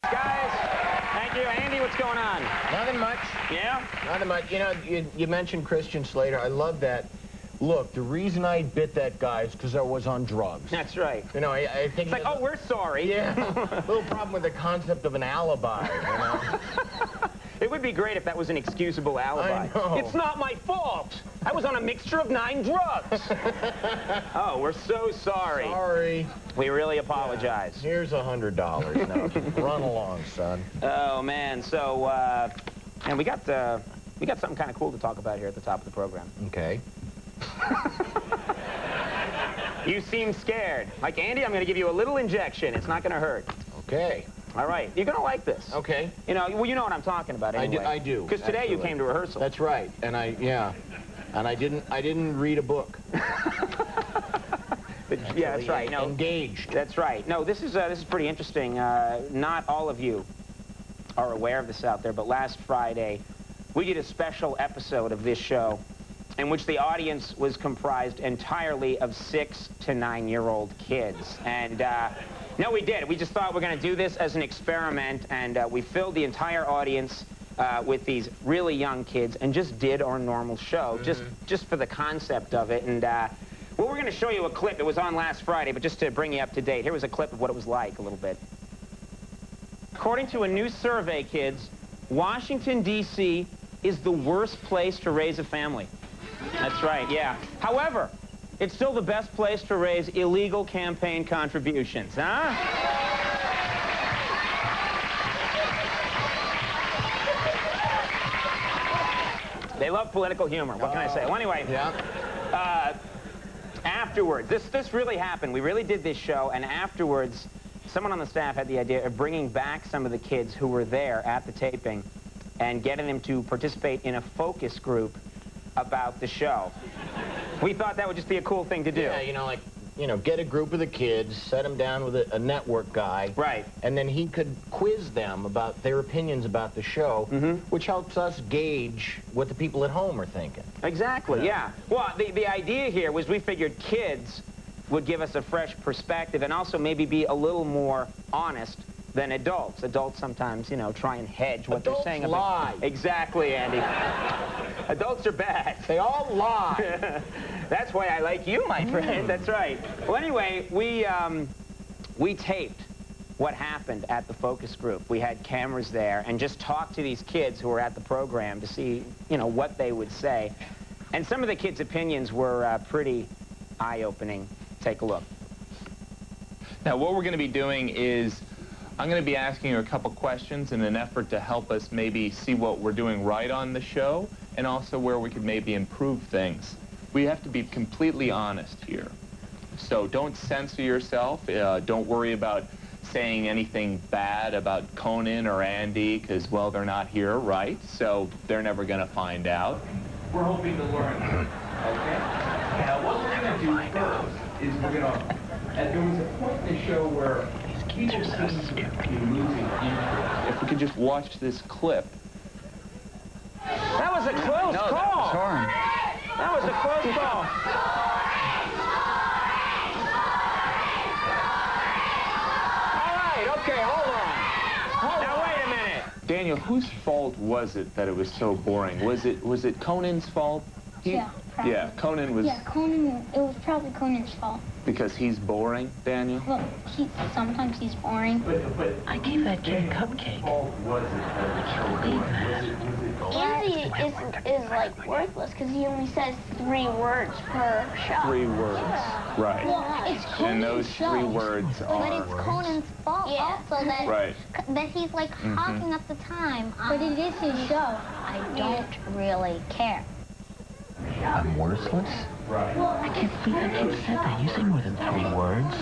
Guys, thank you. Andy, what's going on? Nothing much. Yeah? Nothing much. You know, you mentioned Christian Slater. I love that. Look, the reason I bit that guy is because I was on drugs. That's right. You know, I think... It's like, oh, we're sorry. Yeah. Little problem with the concept of an alibi, you know? It would be great if that was an excusable alibi. I know. It's not my fault. I was on a mixture of 9 drugs. Oh, we're so sorry. Sorry. We really apologize. Yeah. Here's $100 now. Run along, son. Oh, man. So, and we got something kind of cool to talk about here at the top of the program. Okay. You seem scared. Like, Andy, I'm going to give you a little injection. It's not going to hurt. Okay. All right. You're going to like this. Okay. You know, well, you know what I'm talking about anyway. I do. Because today you came to rehearsal. That's right. And I didn't read a book. Yeah, that's right. No, engaged. That's right. No, this is pretty interesting. Not all of you are aware of this out there, but last Friday we did a special episode of this show in which the audience was comprised entirely of 6 to 9-year-old kids. And no, we did. We just thought we're going to do this as an experiment, and we filled the entire audience with these really young kids and just did our normal show, just for the concept of it. And well, we're going to show you a clip. It was on last Friday, but just to bring you up to date, here was a clip of what it was like a little bit. According to a new survey, kids, Washington, D.C. is the worst place to raise a family. That's right, yeah. However, it's still the best place to raise illegal campaign contributions, huh? They love political humor. What can I say? Well, anyway, afterwards, this really happened. We really did this show, and afterwards, someone on the staff had the idea of bringing back some of the kids who were there at the taping and getting them to participate in a focus group about the show. We thought that would just be a cool thing to do. Yeah, you know, like, get a group of the kids, set them down with a network guy. Right. And then he could quiz them about their opinions about the show, which helps us gauge what the people at home are thinking. Exactly, yeah. Well, the idea here was we figured kids would give us a fresh perspective and also maybe be a little more honest than adults. Adults sometimes, try and hedge what they're saying about... Adults lie. Exactly, Andy. Adults are bad. They all lie. That's why I like you, my friend. That's right. Well, anyway, we taped what happened at the focus group. We had cameras there and just talked to these kids who were at the program to see, what they would say. And some of the kids' opinions were pretty eye-opening. Take a look. Now, what we're going to be doing is I'm going to be asking you a couple questions in an effort to help us maybe see what we're doing right on the show and also where we could maybe improve things. We have to be completely honest here. So don't censor yourself. Don't worry about saying anything bad about Conan or Andy because, well, they're not here, right? So they're never going to find out. We're hoping to learn, okay? Now, what we're going to do first is we're going to... There was a point in the show where people seem to be losing interest. If we could just watch this clip. That was a close call. That was a close call. All right, okay, hold on. Now, wait a minute. Daniel, whose fault was it that it was so boring? Was it Conan's fault? Yeah, probably. Yeah, Conan was... Yeah, it was probably Conan's fault. Because he's boring, Daniel? Well, sometimes he's boring. But I gave that kid a cupcake. Andy is like worthless because he only says 3 words per show. 3 words, right. Well, it's Conan's and those show. 3 words are... But it's Conan's fault also that he's like talking up the time. But it is his show. I don't really care. I'm worthless? Right. I can't believe that kid said that. You say more than 3 words.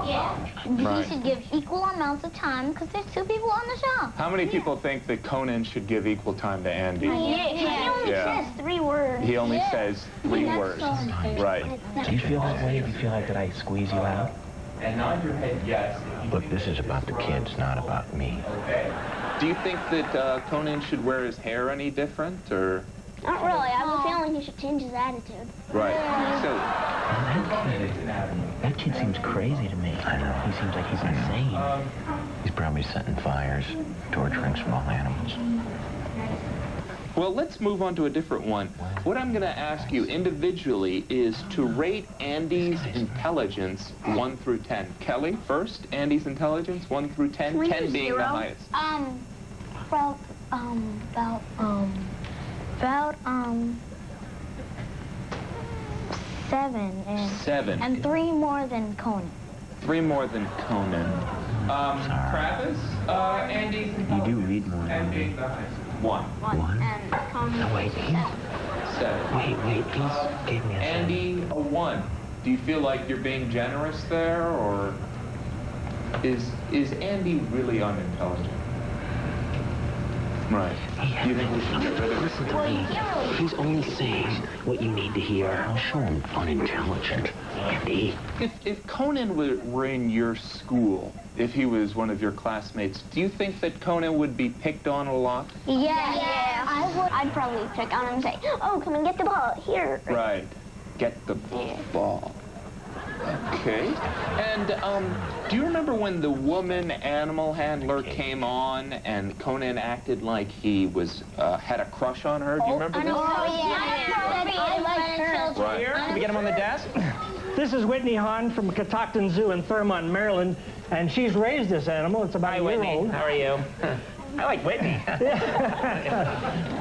Yeah. He should give equal amounts of time because there's 2 people on the show. How many people think that Conan should give equal time to Andy? He only says 3 words. He only says 3 words. Right. Do you feel that way? Do you feel like that I squeeze you out? And nod your head yes. Look, this is about the kids, not about me. Okay. Do you think that Conan should wear his hair any different, or...? Not really. I have a feeling he should change his attitude. Right. So... That kid seems crazy to me. I know. He seems like he's insane. He's probably setting fires, torturing small animals. Well, let's move on to a different one. What I'm going to ask you individually is to rate Andy's intelligence 1 through 10. Kelly, first, Andy's intelligence 1 through 10, 10 being the highest. Seven. 7. And 3 more than Conan. 3 more than Conan. Travis, Andy's intelligence. You do read more than me. Being the highest. 1. 1? And Conan. No, wait, 7. wait, please give me a Andy, a 1. Do you feel like you're being generous there, or is Andy really unintelligent? Right. Do you think we should get rid of Listen to me. He's only saying what you need to hear. I'll show him unintelligent, Andy. If Conan were in your school, if he was one of your classmates, do you think that Conan would be picked on a lot? Yeah. I would. I'd probably pick on him and say, "Oh, come and get the ball here." Right. Get the ball. Okay. And do you remember when the woman animal handler came on and Conan acted like he was had a crush on her? Do you remember this? I like her. Right. Can we get him on the desk? This is Whitney Hahn from Catoctin Zoo in Thurmont, Maryland, and she's raised this animal. It's about a year old. How are you? I like Whitney.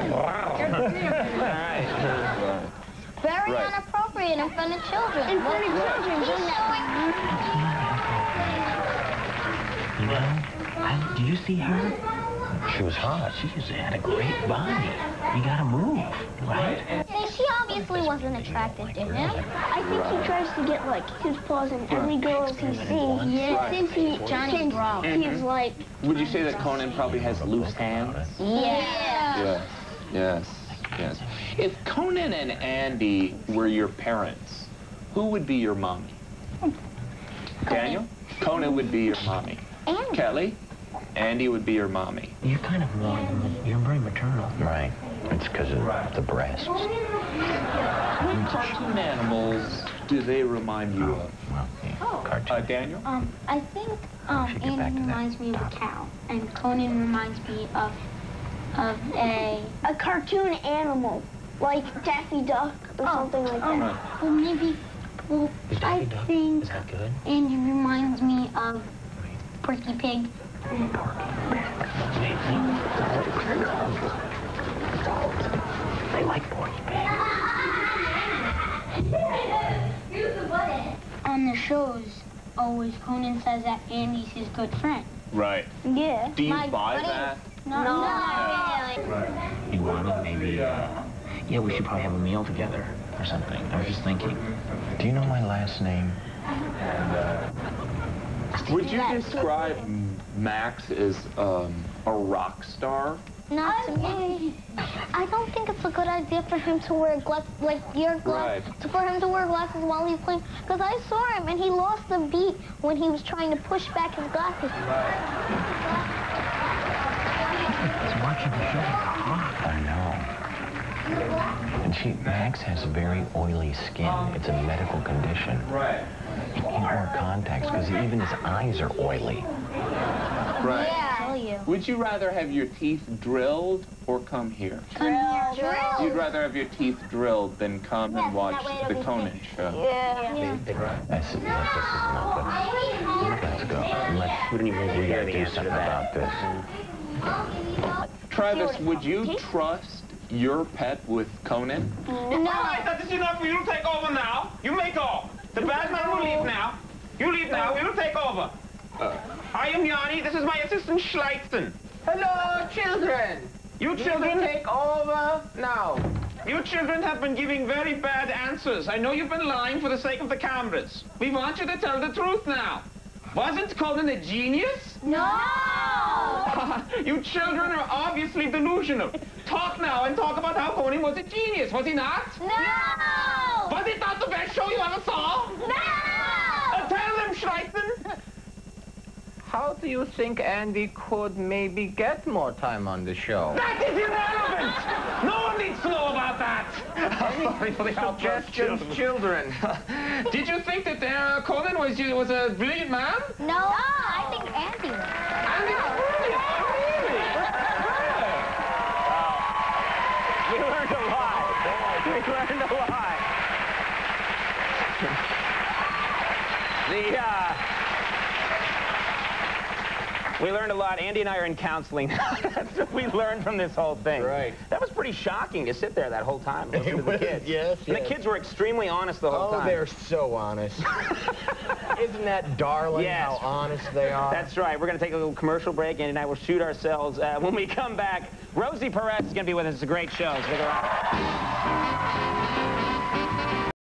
Wow. All right. Very inappropriate in front of children. In front of children, He's You know, did you see her? She was hot. She just had a great body. You gotta move, right? She obviously wasn't attracted to him. I think he tries to get like his paws in every girl he sees. Yeah, Since he's like. Would you say that Conan probably has loose hands? Yeah. Yes. If Conan and Andy were your parents, who would be your mommy? Daniel? Conan would be your mommy. Andy. Kelly? Andy would be your mommy. You're kind of more than, you're very maternal. Right. It's because of the breasts. What cartoon animals do they remind you of? Well, yeah, cartoon. Daniel? I think should get back Andy to that reminds me of a topic. cow, and Conan reminds me of A cartoon animal, like Daffy Duck or something like that. well, maybe, Is I Daffy Duck? think Is that good? Andy reminds me of Porky Pig. They like Porky Pig. On the shows, always Conan says that Andy's his good friend. Right. Yeah. Do you My buy buddy. that? No, not really. You want it? Maybe, yeah, we should probably have a meal together or something. I was just thinking. Do you know my last name? Would you describe Max as a rock star? Not to me. I don't think it's a good idea for him to wear glasses, like your glasses, for him to wear glasses while he's playing. Because I saw him and he lost the beat when he was trying to push back his glasses. He's watching the show. I know. And Max has very oily skin. It's a medical condition. Right. He can't wear contacts because even his eyes are oily. Right. Yeah. Tell you. Would you rather have your teeth drilled or come here? Come here. You'd rather have your teeth drilled than come and watch the Conan show. Yeah. This is not good. Let's go. We don't even gotta do something about this. Travis, would you trust your pet with Conan? No. All right, that is enough. You take over now. You make off. The bad man will leave now. You leave now. We will take over. I am Yanni. This is my assistant Schleitzen. Hello, children. You children Take over now. You children have been giving very bad answers. I know you've been lying for the sake of the cameras. We want you to tell the truth now. Wasn't Conan a genius? No. You children are obviously delusional. Talk now and talk about how Conan was a genius. Was he not? No. Was it not the best show you ever saw? No. Tell them, Schleitzen. How do you think Andy could maybe get more time on the show? That is irrelevant. No one needs to know about that. Sorry for the outburst, Suggestions, children. Did you think that Conan was a brilliant man? No. I think Andy was. learned a lot. We learned a lot. Andy and I are in counseling. That's what we learned from this whole thing. Right. That was pretty shocking to sit there that whole time and listen to the kids. Yes, and the kids were extremely honest the whole time. Oh, they're so honest. Isn't that darling how honest they are? That's right. We're going to take a little commercial break. Andy and I will shoot ourselves. When we come back, Rosie Perez is going to be with us. It's a great show. Stick around.